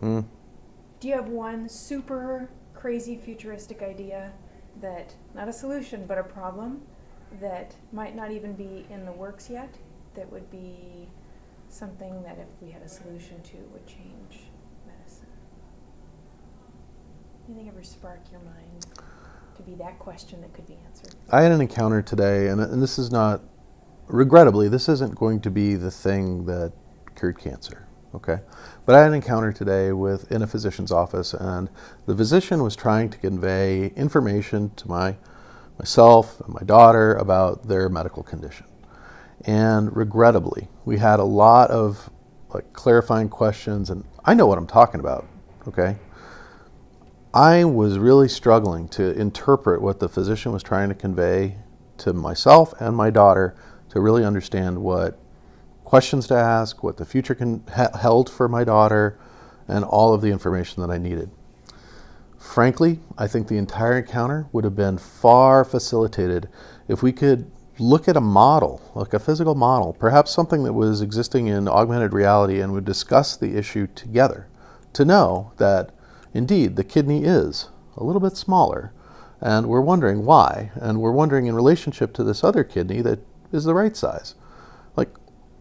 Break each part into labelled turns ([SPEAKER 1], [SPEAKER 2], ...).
[SPEAKER 1] Mm.
[SPEAKER 2] Do you have one super crazy futuristic idea that, not a solution, but a problem that might not even be in the works yet, that would be something that if we had a solution to would change medicine? Anything ever spark your mind to be that question that could be answered?
[SPEAKER 1] I had an encounter today, and this is not, regrettably, this isn't going to be the thing that cured cancer, okay? But I had an encounter today in a physician's office, and the physician was trying to convey information to myself and my daughter about their medical condition. And regrettably, we had a lot of clarifying questions, and I know what I'm talking about, okay? I was really struggling to interpret what the physician was trying to convey to myself and my daughter to really understand what questions to ask, what the future held for my daughter, and all of the information that I needed. Frankly, I think the entire encounter would have been far facilitated if we could look at a model, like a physical model, perhaps something that was existing in augmented reality, and would discuss the issue together to know that indeed the kidney is a little bit smaller, and we're wondering why, and we're wondering in relationship to this other kidney that is the right size. Like,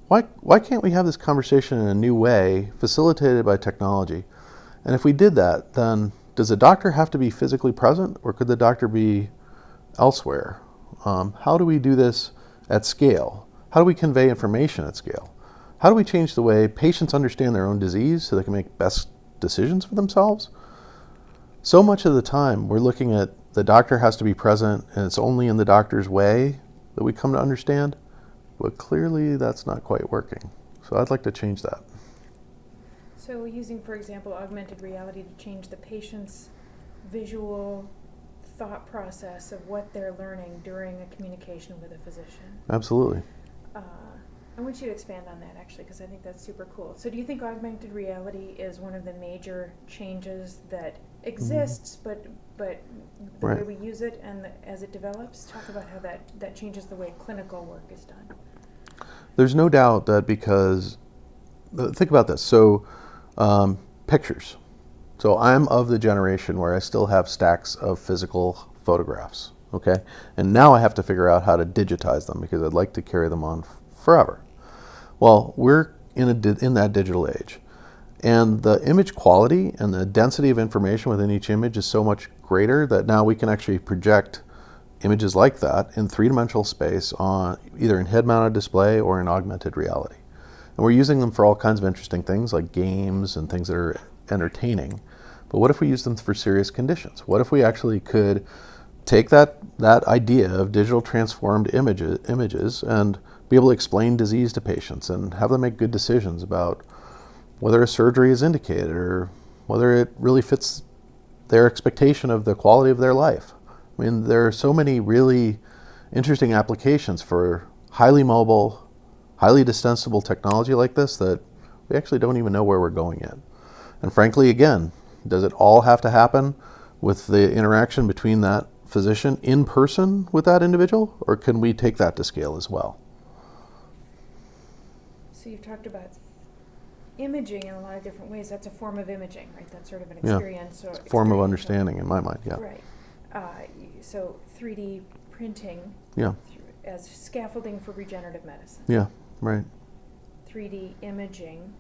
[SPEAKER 1] why can't we have this conversation in a new way, facilitated by technology? And if we did that, then does the doctor have to be physically present, or could the doctor be elsewhere? How do we do this at scale? How do we convey information at scale? How do we change the way patients understand their own disease so they can make best decisions for themselves? So much of the time we're looking at the doctor has to be present, and it's only in the doctor's way that we come to understand, but clearly that's not quite working. So I'd like to change that.
[SPEAKER 2] So using, for example, augmented reality to change the patient's visual thought process of what they're learning during a communication with a physician.
[SPEAKER 1] Absolutely.
[SPEAKER 2] I want you to expand on that, actually, because I think that's super cool. So do you think augmented reality is one of the major changes that exists, but the way we use it and as it develops? Talk about how that changes the way clinical work is done.
[SPEAKER 1] There's no doubt that because, think about this, so pictures. So I'm of the generation where I still have stacks of physical photographs, okay? And now I have to figure out how to digitize them because I'd like to carry them on forever. Well, we're in that digital age. And the image quality and the density of information within each image is so much greater that now we can actually project images like that in three-dimensional space on either in head-mounted display or in augmented reality. And we're using them for all kinds of interesting things like games and things that are entertaining. But what if we use them for serious conditions? What if we actually could take that idea of digital transformed images and be able to explain disease to patients and have them make good decisions about whether a surgery is indicated or whether it really fits their expectation of the quality of their life? I mean, there are so many really interesting applications for highly mobile, highly distensible technology like this that we actually don't even know where we're going yet. And frankly, again, does it all have to happen with the interaction between that physician in person with that individual, or can we take that to scale as well?
[SPEAKER 2] So you've talked about imaging in a lot of different ways. That's a form of imaging, right? That's sort of an experience.
[SPEAKER 1] Yeah. It's a form of understanding in my mind, yeah.
[SPEAKER 2] Right. So 3D printing as scaffolding for regenerative medicine.
[SPEAKER 1] Yeah, right.
[SPEAKER 2] 3D imaging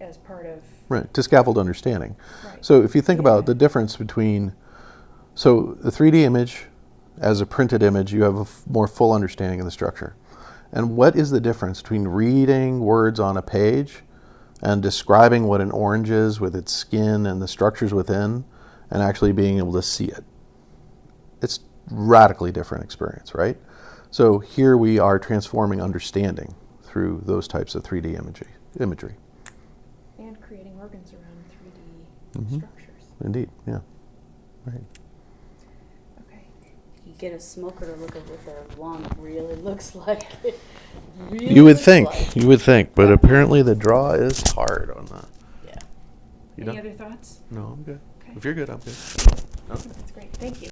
[SPEAKER 2] as part of...
[SPEAKER 1] Right, to scaffold understanding.
[SPEAKER 2] Right.
[SPEAKER 1] So if you think about the difference between, so the 3D image as a printed image, you have a more full understanding of the structure. And what is the difference between reading words on a page and describing what an orange is with its skin and the structures within and actually being able to see it? It's radically different experience, right? So here we are transforming understanding through those types of 3D imagery.
[SPEAKER 2] And creating organs around 3D structures.
[SPEAKER 1] Indeed, yeah. Right.
[SPEAKER 2] Okay.
[SPEAKER 3] You get a smoker to look at what their lung really looks like.
[SPEAKER 1] You would think, but apparently the draw is hard on that.
[SPEAKER 3] Yeah.
[SPEAKER 2] Any other thoughts?
[SPEAKER 1] No, I'm good.
[SPEAKER 2] Okay.
[SPEAKER 1] If you're good, I'm good. Okay.
[SPEAKER 2] That's great. Thank you.